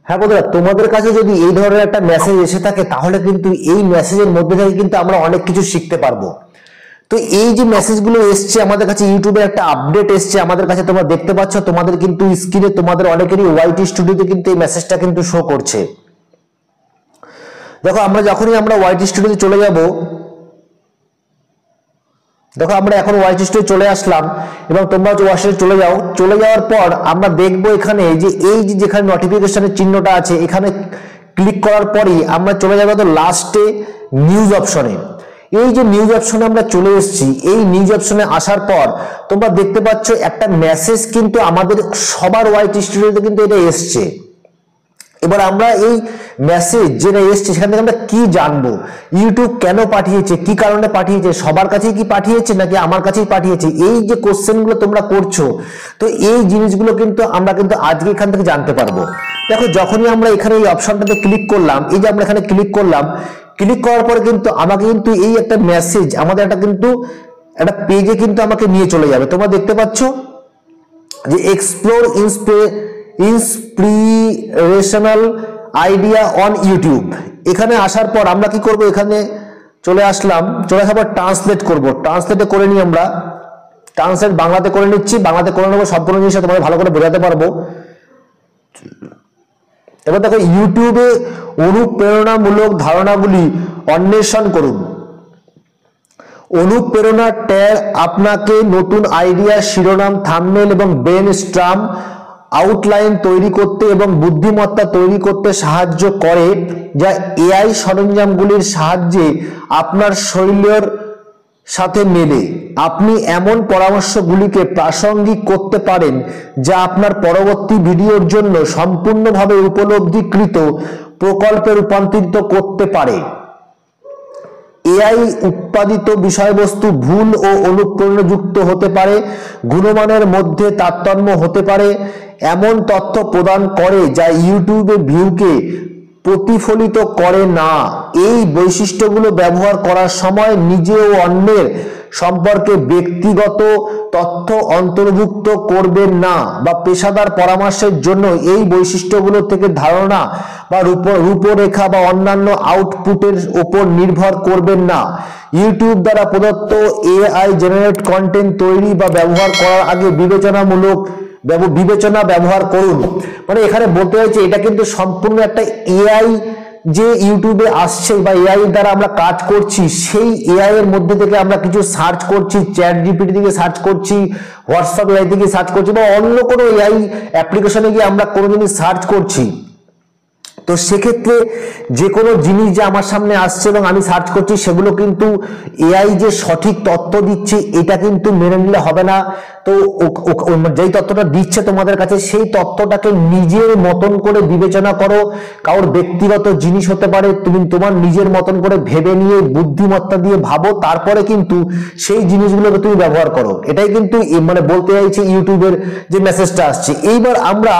হ্যাঁ বন্ধুরা, তোমাদের কাছে যদি এই ধরনের একটা মেসেজ এসে থাকে তাহলে কিন্তু এই মেসেজের মধ্যে থেকে কিন্তু আমরা অনেক কিছু শিখতে পারবো। তো এই যে মেসেজগুলো এসছে আমাদের কাছে, ইউটিউবে একটা আপডেট এসছে আমাদের কাছে, তোমরা দেখতে পাচ্ছ তোমাদের কিন্তু স্ক্রিনে তোমাদের অনেকেরই ওয়াইটি স্টুডিওতে কিন্তু এই মেসেজটা কিন্তু শো করছে। দেখো আমরা যখনই আমরা ওয়াইটি স্টুডিওতে চলে যাব, দেখো আমরা এখন ওয়াইটি স্টুডিও চলে আসলাম এবং তোমরা ওয়াইটি চলে যাও। চলে যাওয়ার পর আমরা দেখবো এখানে যে এই যে যেখানে নোটিফিকেশনের চিহ্নটা আছে এখানে ক্লিক করার পরই আমরা চলে যাবো তো লাস্টে নিউজ অপশনে। এই যে নিউজ অপশনে আমরা চলে এসেছি, এই নিউজ অপশনে আসার পর তোমরা দেখতে পাচ্ছ একটা মেসেজ কিন্তু আমাদের সবার ওয়াইটি স্টুডিওতে কিন্তু এটা এসছে। এবার আমরা এই মেসেজ যেটা এসছে সেখান থেকে আমরা কি জানবো, ইউটিউব কেন পাঠিয়েছে, কি কারণে পাঠিয়েছে, সবার কাছেই কি পাঠিয়েছে নাকি আমার কাছেই পাঠিয়েছে, এই যে কোশ্চেনগুলো তোমরা করছো, তো এই জিনিসগুলো কিন্তু আমরা কিন্তু আজকে এখান থেকে জানতে পারবো। দেখো যখনই আমরা এখানে এই অপশনটাতে ক্লিক করলাম, এই যে আমরা এখানে ক্লিক করলাম, ক্লিক করার পরে কিন্তু আমাকে কিন্তু এই একটা মেসেজ আমাদের একটা কিন্তু একটা পেজে কিন্তু আমাকে নিয়ে চলে যাবে। তোমরা দেখতে পাচ্ছ যে explore inspirational idea on YouTube. এখানে আসার পর আমরা কি করব, এখানে চলে আসলাম, চলে আসার পর ট্রান্সলেট করব। ট্রান্সলেটে করে নিই আমরা, ট্রান্সলেট বাংলাতে করে নিচ্ছি, বাংলাতে করে নেবো, সম্পূর্ণ জিনিসটা তোমাদের ভালো করে বোঝাতে পারবো। এবার দেখো ইউটিউবে অনুপ্রেরণামূলক ধারণাগুলি অন্বেষণ করুন। অনুপ্রেরণা ট্যাগ আপনাকে নতুন আইডিয়া, শিরোনাম, থাম্বনেল এবং ব্রেনস্টর্ম আউটলাইন তৈরি করতে এবং বুদ্ধিমত্তা তৈরি করতে সাহায্য করে, যা এআই সরঞ্জামগুলির সাহায্যে আপনার শৈলীর সাথে মেলে। আপনি এমন পরামর্শগুলিকে প্রাসঙ্গিক করতে পারেন যা আপনার পরবর্তী ভিডিওর জন্য সম্পূর্ণভাবে উপলব্ধিকৃত প্রকল্পে রূপান্তরিত করতে পারে। এআই উৎপাদিত বিষয়বস্তু ভুল ও অনুপ্রেরণাযুক্ত হতে পারে, গুণমানের মধ্যে তারতম্য হতে পারে, এমন তথ্য প্রদান করে যা ইউটিউবে ভিউকে প্রতিফলিত করে না। এই বৈশিষ্ট্যগুলো ব্যবহার করার সময় নিজে ও অন্যের সম্পর্কে ব্যক্তিগত তথ্য অন্তর্ভুক্ত করবেন না বা পেশাদার পরামর্শের জন্য এই বৈশিষ্ট্যগুলো থেকে ধারণা বা রূপরেখা বা অন্যান্য আউটপুটের উপর নির্ভর করবেন না। ইউটিউব দ্বারা প্রদত্ত এআই জেনারেট কন্টেন্ট তৈরি বা ব্যবহার করার আগে বিবেচনা ব্যবহার করুন। মানে এখানে বলতে হয়েছে এটা কিন্তু সম্পূর্ণ একটা এআই যে ইউটিউবে আসছে বা এআই দ্বারা আমরা কাজ করছি, সেই এআই এর মধ্যে থেকে আমরা কিছু সার্চ করছি, চ্যাট জিপিটি থেকে সার্চ করছি, হোয়াটসঅ্যাপ এআই থেকে সার্চ করছি বা অন্য কোনো এআই অ্যাপ্লিকেশনে গিয়ে আমরা কোনো জিনিস সার্চ করছি। তো সেক্ষেত্রে যে কোনো জিনিস যে আমার সামনে আসছে এবং আমি সার্চ করছি সেগুলো কিন্তু এআই যে সঠিক তথ্য দিচ্ছে এটা কিন্তু মেনে নিলে হবে না। তো যেই তথ্যটা দিচ্ছে তোমাদের কাছে সেই তথ্যটাকে নিজের মতন করে বিবেচনা করো। কারোর ব্যক্তিগত জিনিস হতে পারে, তুমি তোমার নিজের মতন করে ভেবে নিয়ে বুদ্ধিমত্তা দিয়ে ভাবো, তারপরে কিন্তু সেই জিনিসগুলোকে তুমি ব্যবহার করো। এটাই কিন্তু মানে বলতে চাইছে ইউটিউবের যে মেসেজটা আসছে। এইবার আমরা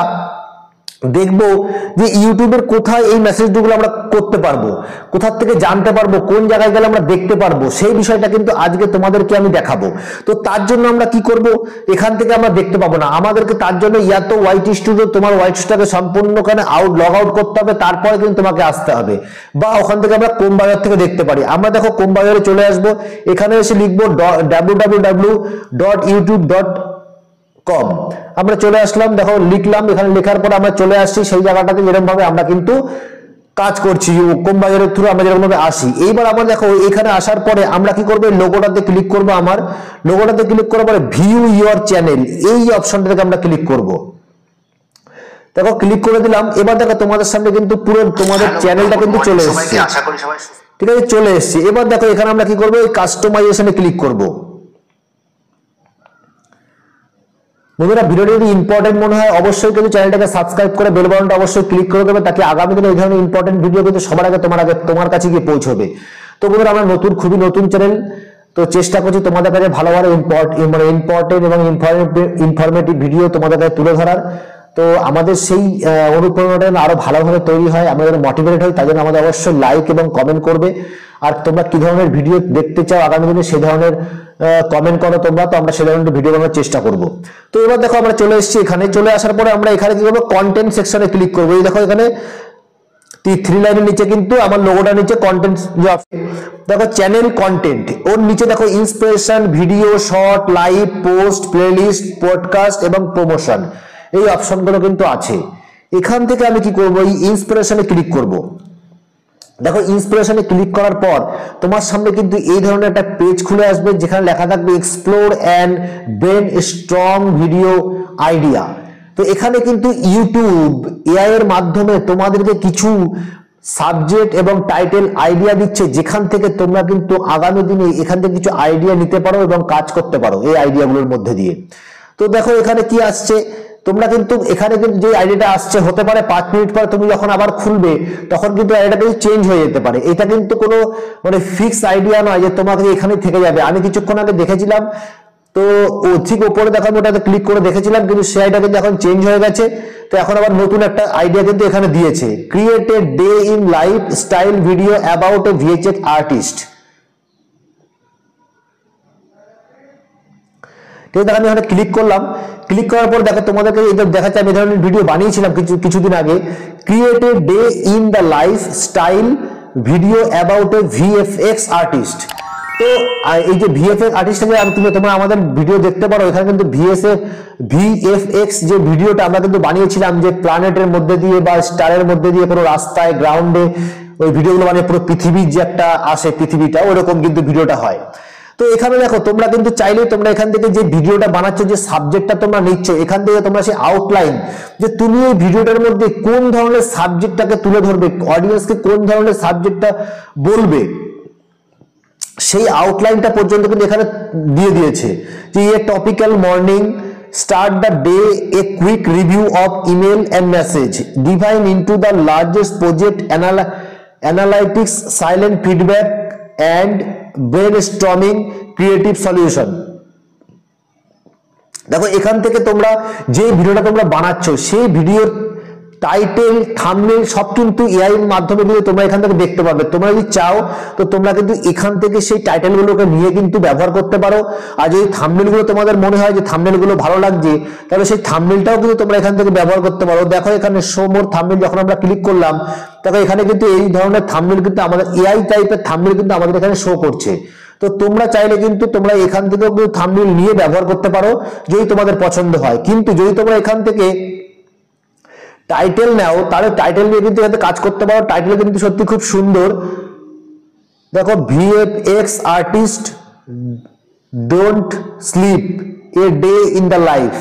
দেখবো যে ইউটিউবের কোথায় এই মেসেজগুলো আমরা করতে পারবো, কোথা থেকে জানতে পারবো, কোন জায়গায় গেলে আমরা দেখতে পারবো, সেই বিষয়টা কিন্তু আজকে তোমাদেরকে আমি দেখাবো। তো তার জন্য আমরা কি করব, এখান থেকে আমরা দেখতে পাবো না, আমাদেরকে তার জন্য তো ওয়াইটি স্টুডিও তোমার ওয়াইটি স্টুডিওকে সম্পূর্ণ লগ আউট করতে হবে, তারপরে কিন্তু তোমাকে আসতে হবে, বা ওখান থেকে আমরা ক্রোম ব্রাউজার থেকে দেখতে পারি। আমরা দেখো ক্রোম ব্রাউজারে চলে আসবো, এখানে এসে লিখবো www.youtube.com। আমরা চলে আসলাম, দেখো লিখলাম, এখানে লেখার পর আমরা চলে আসছি সেই জায়গাটাতে যেরকম ভাবে আমরা কিন্তু কাজ করছি ক্রোম ব্রাউজারের থ্রু আমরা যেরকম ভাবে আসি। এইবার আমরা দেখো এখানে আসার পরে আমরা কি করবো, লোগোটাতে ক্লিক করবো। আমার লোগোটাতে ক্লিক করার পরে ভিউ ইউর চ্যানেল এই অপশনটা থেকে আমরা ক্লিক করব। দেখো ক্লিক করে দিলাম। এবার দেখো তোমাদের সামনে কিন্তু পুরো তোমাদের চ্যানেলটা কিন্তু চলে এসেছে, ঠিক আছে, চলে এসেছে। এবার দেখো এখানে আমরা কি করবো, এই কাস্টমাইজেশনে ক্লিক করবো। বন্ধুরা ভিডিওটি যদি ইম্পর্টেন্ট মনে হয় অবশ্যই কিন্তু চ্যানেলটাকে সাবস্ক্রাইব করে বেল বাটনটা অবশ্যই ক্লিক করে দেবে, তাকে আগামী দিনে এই ধরনের ইম্পর্টেন্ট ভিডিও কিন্তু সবার আগে তোমার কাছে গিয়ে পৌঁছবে। তো বন্ধুরা আমরা খুবই নতুন চ্যানেল, তো চেষ্টা করছি তোমাদের কাছে ভালো ভালো ইম্পর্টেন্ট এবং ইনফরমেটিভ ভিডিও তোমাদের কাছে তুলে ধরার। তো আমাদের সেই অনুপ্রেরণাটা আরো ভালোভাবে তৈরি হয়, আমাদের মোটিভেটেড হয়, তার জন্য আমাদের অবশ্যই লাইক এবং কমেন্ট করবে। আর তোমরা কি ধরনের ভিডিও দেখতে চাও আগামী দিনে সেই ধরনের কমেন্ট করো তোমরা, তো আমরা সেই ধরনের ভিডিও বানানোর চেষ্টা করব। তো এবার দেখো আমরা চলে এসেছি এখানে, চলে আসার পরে আমরা এখানে কি করবো, কন্টেন্ট সেকশনে ক্লিক করবো। এই দেখো এখানে 3 লাইনের নিচে কিন্তু আমার লোগোটা নিচে কন্টেন্ট যে অপশন, দেখো চ্যানেল কন্টেন্ট, ওর নিচে দেখো inspiration, video, short, live, post, playlist, podcast এবং প্রমোশন, এই অপশনগুলো কিন্তু আছে। এখান থেকে আমি কি করব, এই ইন্সপিরেশনে ক্লিক করব। দেখো ইন্সপিরেশনে ক্লিক করার পর তোমার সামনে কিন্তু এই ধরনের একটা পেজ খুলে আসবে যেখানে লেখা থাকবে explore and brain strong video idea. তো এখানে কিন্তু ইউটিউব এআই এর মাধ্যমে তোমাদেরকে কিছু সাবজেক্ট এবং টাইটেল আইডিয়া দিচ্ছে, যেখান থেকে তোমরা কিন্তু আগামী দিনে এখান থেকে কিছু আইডিয়া নিতে পারো এবং কাজ করতে পারো এই আইডিয়াগুলোর মধ্যে দিয়ে। তো দেখো এখানে কি আসছে, তোমরা কিন্তু এখানে কিন্তু যে আইডিয়াটা আসছে হতে পারে 5 মিনিট পর তুমি যখন আবার খুলবে তখন কিন্তু আইডিয়াটা কিন্তু চেঞ্জ হয়ে যেতে পারে। এটা কিন্তু কোনো মানে ফিক্স আইডিয়া নয় যে তোমাকে এখানে থেকে যাবে। আমি কিছুক্ষণ আগে দেখেছিলাম, তো ও ঠিক উপরে দেখো আমি ওটাতে ক্লিক করে দেখেছিলাম, কিন্তু সেই আইডিয়া কিন্তু এখন চেঞ্জ হয়ে গেছে। তো এখন আবার নতুন একটা আইডিয়া কিন্তু এখানে দিয়েছে, create a day in life style video about a VFX artist. ঠিক আছে, আমি এখানে ক্লিক করলাম। ক্লিক করার পর দেখো তোমাদেরকে দেখাচ্ছে আমি এই ধরনের ভিডিও বানিয়েছিলাম কিছুদিন আগে, create a day in the life style video about a VFX artist. তো এই যে ভিএফএক্স আর্টিস্টকে তোমরা আমাদের ভিডিও দেখতে পারো, এখানে কিন্তু ভিএফএক্স যে ভিডিওটা আমরা কিন্তু বানিয়েছিলাম, যে প্ল্যানেটের মধ্যে দিয়ে বা স্টারের মধ্যে দিয়ে কোনো রাস্তায় গ্রাউন্ডে ওই ভিডিওগুলো মানে পুরো পৃথিবীর যে একটা আসে পৃথিবীটা ওরকম কিন্তু ভিডিওটা হয়। তো এখানে দেখো তোমরা কিন্তু চাইলে তোমরা এখান থেকে যে ভিডিওটা বানাচ্ছ, যে সাবজেক্টটা তোমরা নিচ্ছ, এখান থেকে তোমরা সেই আউটলাইন, যে তুমি এই ভিডিওটার মধ্যে কোন ধরনের সাবজেক্টটাকে তুলে ধরবে, অডিয়েন্সকে কোন ধরনের সাবজেক্টটা বলবে, সেই আউটলাইনটা পর্যন্ত কিন্তু এখানে দিয়ে দিয়েছে। যে a topical morning, start the day, a quick review of email and message, divine into the largest project, analytics, silent feedback and brainstorming creative solution. দেখো এখান থেকে তোমরা যে ভিডিওটা তোমরা বানাচ্ছ সেই ভিডিওর টাইটেল, থাম্বনেল সব কিন্তু এআই এর মাধ্যমে দিয়ে তোমরা এখান থেকে দেখতে পাবে। তোমরা যদি চাও তো তোমরা কিন্তু এখান থেকে সেই টাইটেলগুলোকে নিয়ে কিন্তু ব্যবহার করতে পারো। আর যদি থাম্বনেলগুলো তোমাদের মনে হয় যে থাম্বনেলগুলো ভালো লাগছে, তাহলে সেই থাম্বনেলটাও কিন্তু তোমরা এখান থেকে ব্যবহার করতে পারো। দেখো এখানে শো মোর থাম্বনেল যখন আমরা ক্লিক করলাম, দেখো এখানে কিন্তু এই ধরনের থাম্বনেল কিন্তু আমাদের এআই টাইপের থাম্বনেল কিন্তু আমাদের এখানে শো করছে। তো তোমরা চাইলে কিন্তু তোমরা এখান থেকেও কিন্তু থাম্বনেল নিয়ে ব্যবহার করতে পারো যদি তোমাদের পছন্দ হয়। কিন্তু যদি তোমরা এখান থেকে টাইটেল নাও তাহলে টাইটেল নিয়ে কিন্তু এখানে কাজ করতে পারো। টাইটেল কিন্তু সত্যি খুব সুন্দর। দেখো VFX artist don't sleep, a day in the life.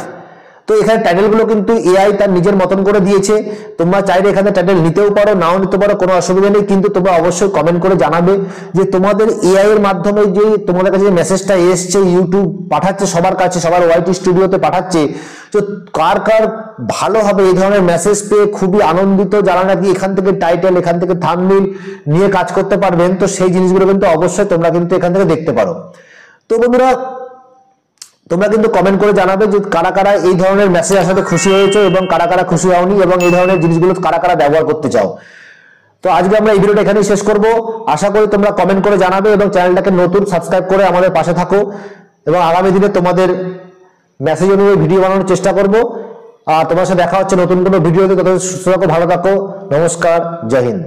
তো এখানে টাইটেলগুলো কিন্তু এআই তার নিজের মতন করে দিয়েছে। তোমরা চাইলে এখানে টাইটেল নিতেও পারো, নাও নিতে পারো, কোনো অসুবিধা নেই। কিন্তু তোমরা অবশ্যই কমেন্ট করে জানাবে যে তোমাদের এআই এর মাধ্যমে যে তোমাদের কাছে যে মেসেজটা এসছে, ইউটিউব পাঠাচ্ছে সবার কাছে, সবার ওয়াইটি স্টুডিওতে পাঠাচ্ছে, তো কার কার ভালো হবে এই ধরনের মেসেজ পেয়ে খুবই আনন্দিত, যারা নাকি এখান থেকে টাইটেল, এখান থেকে থাম্বনেল নিয়ে কাজ করতে পারবেন। তো সেই জিনিসগুলো কিন্তু অবশ্যই তোমরা কিন্তু এখান থেকে দেখতে পারো। তো বন্ধুরা তোমরা কিন্তু কমেন্ট করে জানাবে যে কারা কারা এই ধরনের মেসেজ আসাতে খুশি হয়েছে এবং কারা কারা খুশি হওনি, এবং এই ধরনের জিনিসগুলো কারা কারা ব্যবহার করতে চাও। তো আজকে আমরা এই ভিডিওটা এখানেই শেষ করব। আশা করি তোমরা কমেন্ট করে জানাবে এবং চ্যানেলটাকে নতুন সাবস্ক্রাইব করে আমাদের পাশে থাকো, এবং আগামী দিনে তোমাদের মেসেজ অনুযায়ী ভিডিও বানানোর চেষ্টা করব। আর তোমার সাথে দেখা হচ্ছে নতুন কোনো ভিডিওতে। ততদিন সুস্থ থাকো, ভালো থাকো, নমস্কার, জয় হিন্দ।